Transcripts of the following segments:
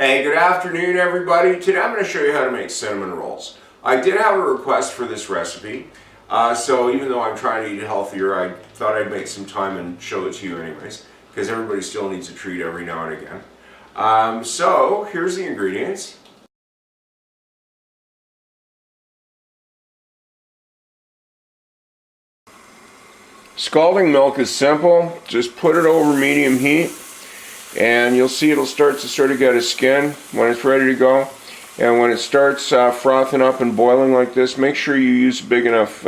Hey, good afternoon everybody. Today I'm going to show you how to make cinnamon rolls. I did have a request for this recipe, so even though I'm trying to eat healthier, I thought I'd make some time and show it to you anyways, because everybody still needs a treat every now and again. So here's the ingredients. Scalding milk is simple. Just put it over medium heat and you'll see it'll start to sort of get a skin when it's ready to go. And when it starts frothing up and boiling like this, make sure you use a big enough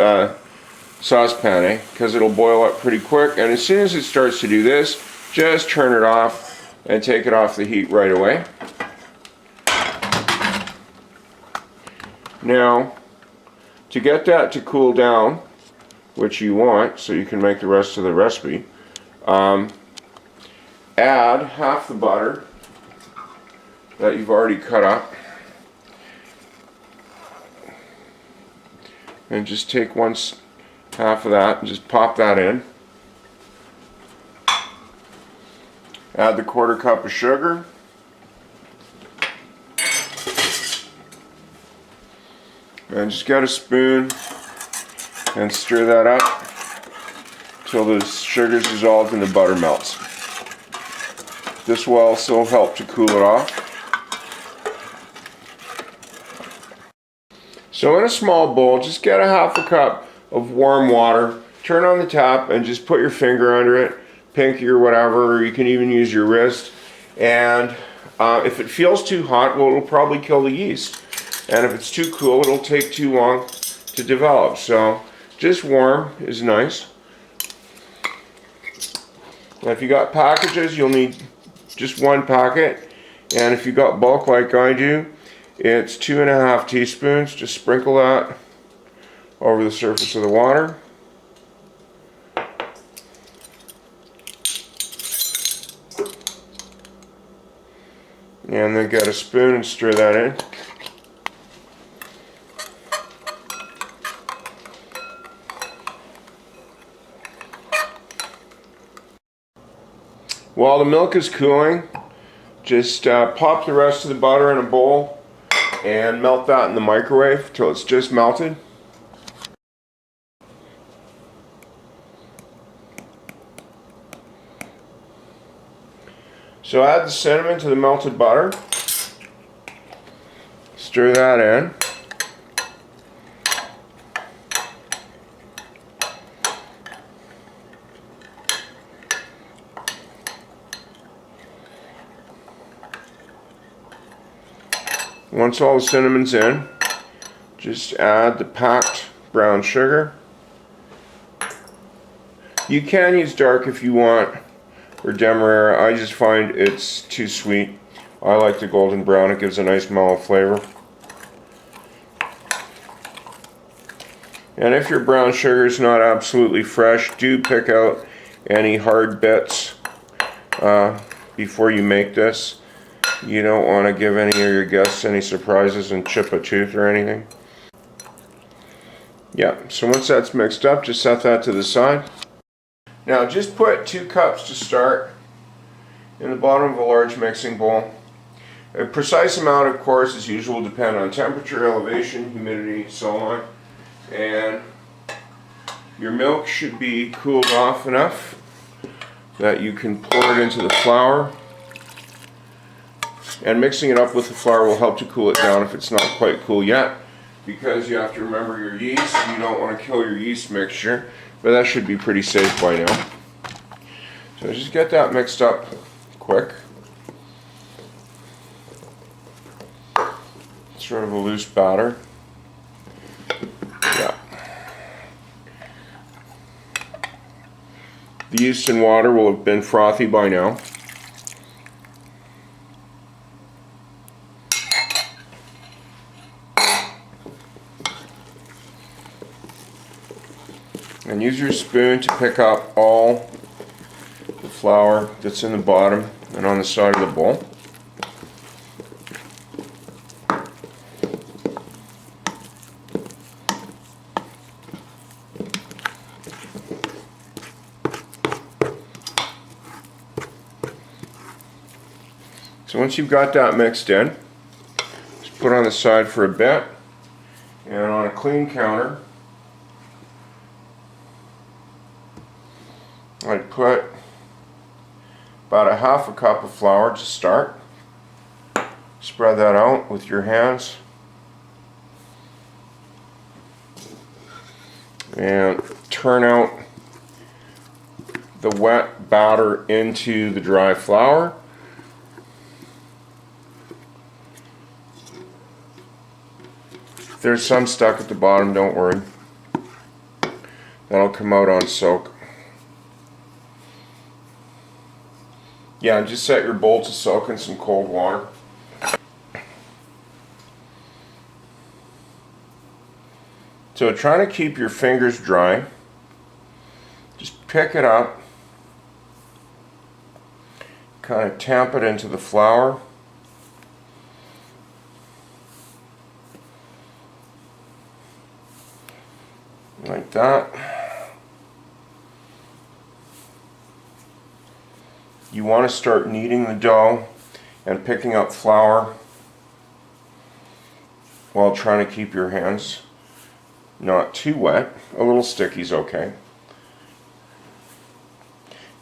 saucepan, because it'll boil up pretty quick. And as soon as it starts to do this, just turn it off and take it off the heat right away. Now, to get that to cool down, which you want so you can make the rest of the recipe, add half the butter that you've already cut up and just take half of that and just pop that in. Add the 1/4 cup of sugar, and just get a spoon and stir that up until the sugar's dissolved and the butter melts. This will also help to cool it off. So in a small bowl, just get a half a cup of warm water, turn on the tap and just put your finger under it, pinky or whatever, or you can even use your wrist. And if it feels too hot, well, it'll probably kill the yeast. And if it's too cool, it'll take too long to develop. So just warm is nice. Now if you got packages, you'll need just 1 packet. And if you got bulk like I do, it's 2½ teaspoons. Just sprinkle that over the surface of the water. And then get a spoon and stir that in. While the milk is cooling, just pop the rest of the butter in a bowl and melt that in the microwave till it's just melted. So add the cinnamon to the melted butter, stir that in. Once all the cinnamon's in, just add the packed brown sugar. You can use dark if you want, or demerara. I just find it's too sweet. I like the golden brown, it gives a nice mellow flavor. And if your brown sugar is not absolutely fresh, do pick out any hard bits before you make this. You don't want to give any of your guests any surprises and chip a tooth or anything. Yeah, so once that's mixed up, just set that to the side. Now just put 2 cups to start in the bottom of a large mixing bowl. A precise amount, of course, as usual, will depend on temperature, elevation, humidity, so on. And your milk should be cooled off enough that you can pour it into the flour. And mixing it up with the flour will help to cool it down if it's not quite cool yet, because you have to remember your yeast. You don't want to kill your yeast mixture, but that should be pretty safe by now. So just get that mixed up quick. Sort of a loose batter. Yeah. The yeast and water will have been frothy by now. And use your spoon to pick up all the flour that's in the bottom and on the side of the bowl. So once you've got that mixed in, just put on the side for a bit, and on a clean counter, I'd put about a half a cup of flour to start. Spread that out with your hands and turn out the wet batter into the dry flour. If there's some stuck at the bottom, don't worry. That'll come out on soak. Yeah, just set your bowl to soak in some cold water. So trying to keep your fingers dry, just pick it up, kind of tamp it into the flour. Like that. You want to start kneading the dough and picking up flour while trying to keep your hands not too wet. A little sticky is okay.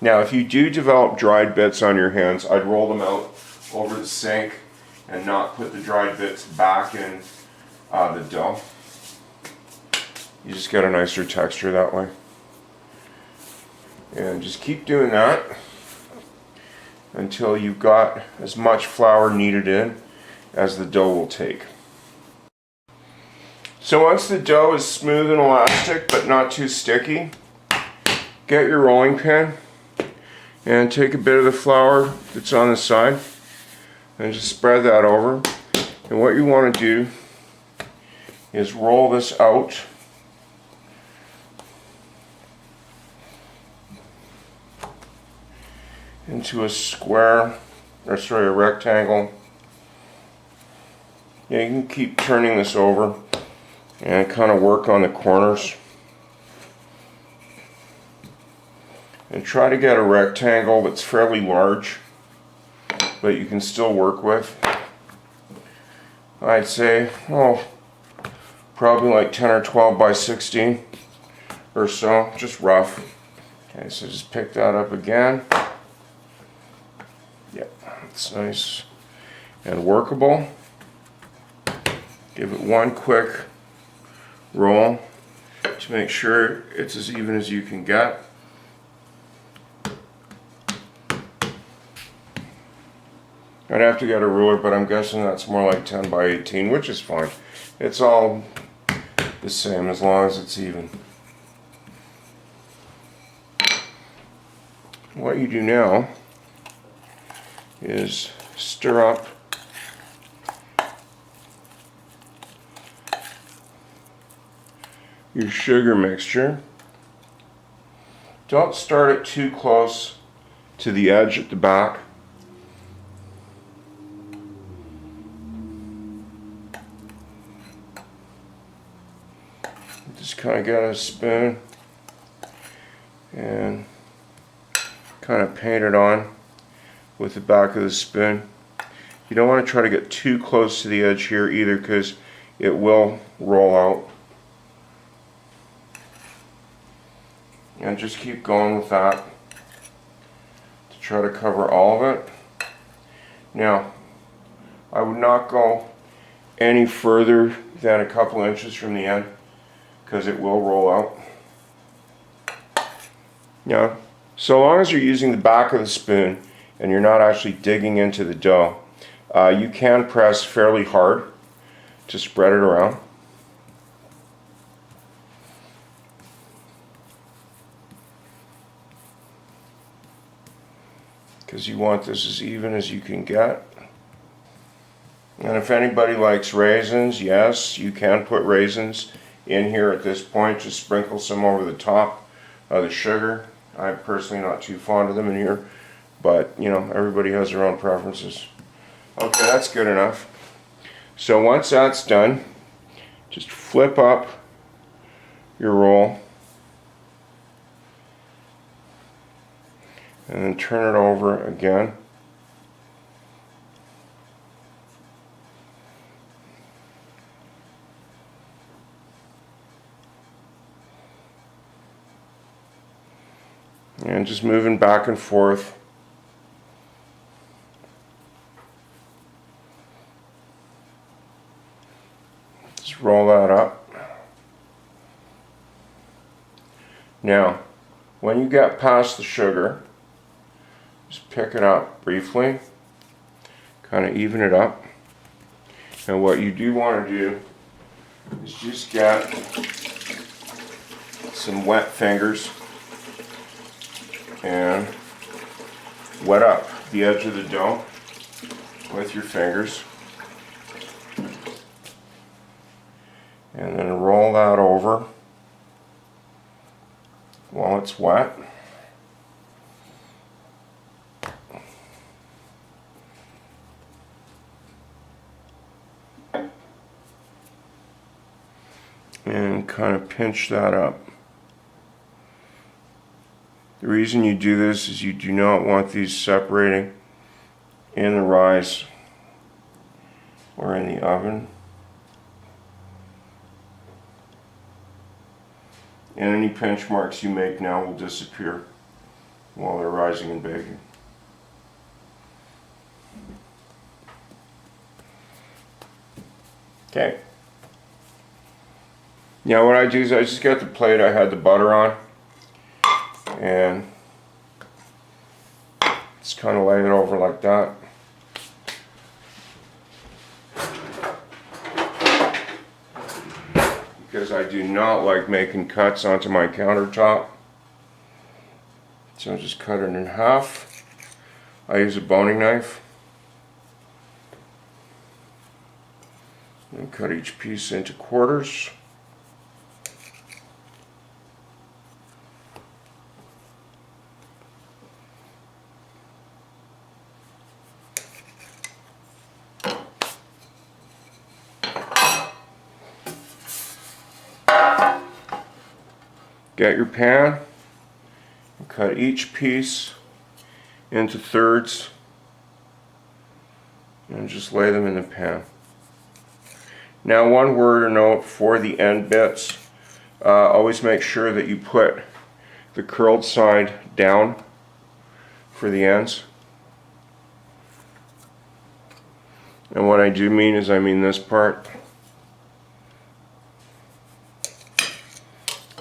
Now if you do develop dried bits on your hands, I'd roll them out over the sink and not put the dried bits back in the dough. You just get a nicer texture that way. And just keep doing that until you've got as much flour kneaded in as the dough will take. So once the dough is smooth and elastic but not too sticky, get your rolling pin and take a bit of the flour that's on the side and just spread that over. And what you want to do is roll this out into a square, or sorry, a rectangle. Yeah, you can keep turning this over and kind of work on the corners. And try to get a rectangle that's fairly large, but you can still work with. I'd say, oh, probably like 10 or 12 by 16 or so, just rough. Okay, so just pick that up again. Yep, it's nice and workable. Give it one quick roll to make sure it's as even as you can get. I'd have to get a ruler, but I'm guessing that's more like 10 by 18, which is fine. It's all the same as long as it's even. What you do now is stir up your sugar mixture. Don't start it too close to the edge at the back. Just kind of get a spoon and kind of paint it on with the back of the spoon. You don't want to try to get too close to the edge here either, because it will roll out. And just keep going with that to try to cover all of it. Now, I would not go any further than a couple inches from the end, because it will roll out. Now, so long as you're using the back of the spoon and you're not actually digging into the dough, you can press fairly hard to spread it around. Because you want this as even as you can get. And if anybody likes raisins, yes, you can put raisins in here at this point. Just sprinkle some over the top of the sugar. I'm personally not too fond of them in here, but you know, everybody has their own preferences. Okay, that's good enough. So once that's done, just flip up your roll and then turn it over again. just moving back and forth. Just roll that up. Now, when you get past the sugar, just pick it up briefly, kind of even it up. And what you do want to do is just get some wet fingers and wet up the edge of the dough with your fingers. And then roll that over while it's wet. And kind of pinch that up. The reason you do this is you do not want these separating in the rise or in the oven. And any pinch marks you make now will disappear while they're rising and baking. Okay. Now what I do is I just get the plate I had the butter on and just kind of lay it over like that. Because I do not like making cuts onto my countertop. So I just cut it in half. I use a boning knife. And cut each piece into quarters. Get your pan and cut each piece into thirds and just lay them in the pan. Now, one word or note for the end bits, always make sure that you put the curled side down for the ends. And what I do mean is I mean this part.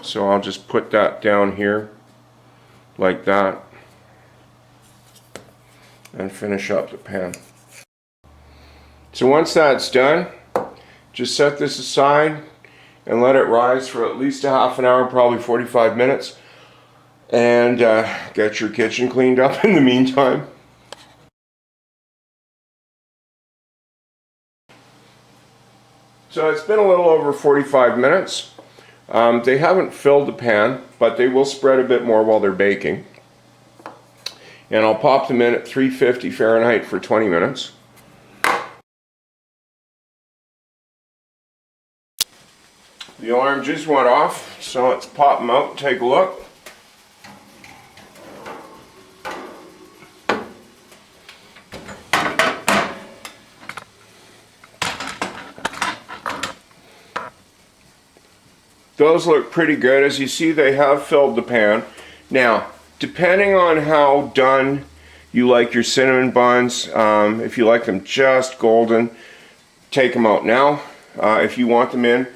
So I'll just put that down here like that and finish up the pan. So once that's done, just set this aside and let it rise for at least a half an hour, probably 45 minutes, and get your kitchen cleaned up in the meantime. So it's been a little over 45 minutes. They haven't filled the pan, but they will spread a bit more while they're baking. And I'll pop them in at 350 Fahrenheit for 20 minutes. The alarm just went off, so let's pop them out and take a look. Those look pretty good. As you see, they have filled the pan. Now, depending on how done you like your cinnamon buns, if you like them just golden, take them out now. If you want them in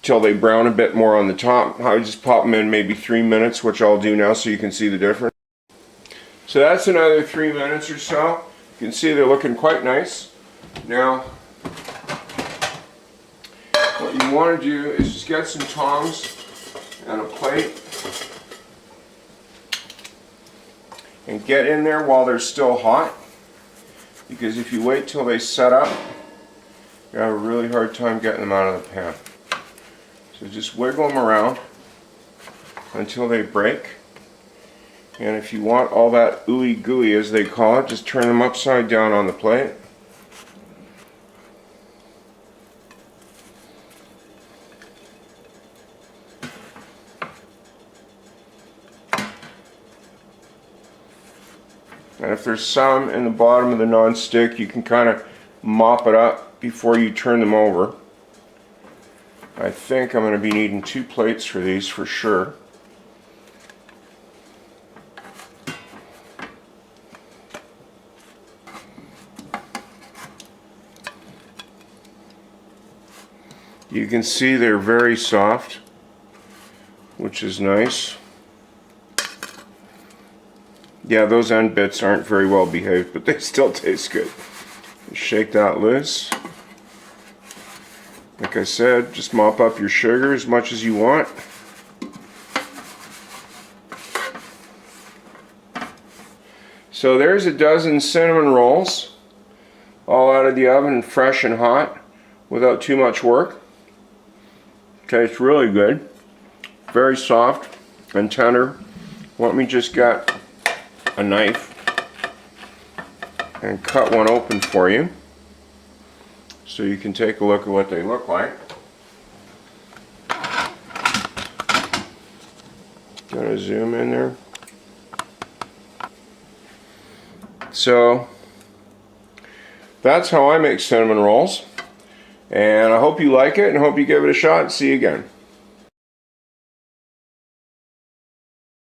till they brown a bit more on the top, I would just pop them in maybe 3 minutes, which I'll do now so you can see the difference. So that's another 3 minutes or so. You can see they're looking quite nice. Now, what you want to do is just get some tongs and a plate and get in there while they're still hot, because if you wait till they set up, you have a really hard time getting them out of the pan. So just wiggle them around until they break, and if you want all that ooey gooey as they call it, just turn them upside down on the plate. And if there's some in the bottom of the non-stick, you can kind of mop it up before you turn them over. I think I'm going to be needing 2 plates for these for sure. You can see they're very soft, which is nice. Yeah, those end bits aren't very well behaved, but they still taste good. Shake that loose. Like I said, just mop up your sugar as much as you want. So there's a dozen cinnamon rolls, all out of the oven, fresh and hot, without too much work. Tastes really good. Very soft and tender. Let me just get a knife and cut one open for you so you can take a look at what they look like. Gonna zoom in there. So that's how I make cinnamon rolls, and I hope you like it and hope you give it a shot. See you again.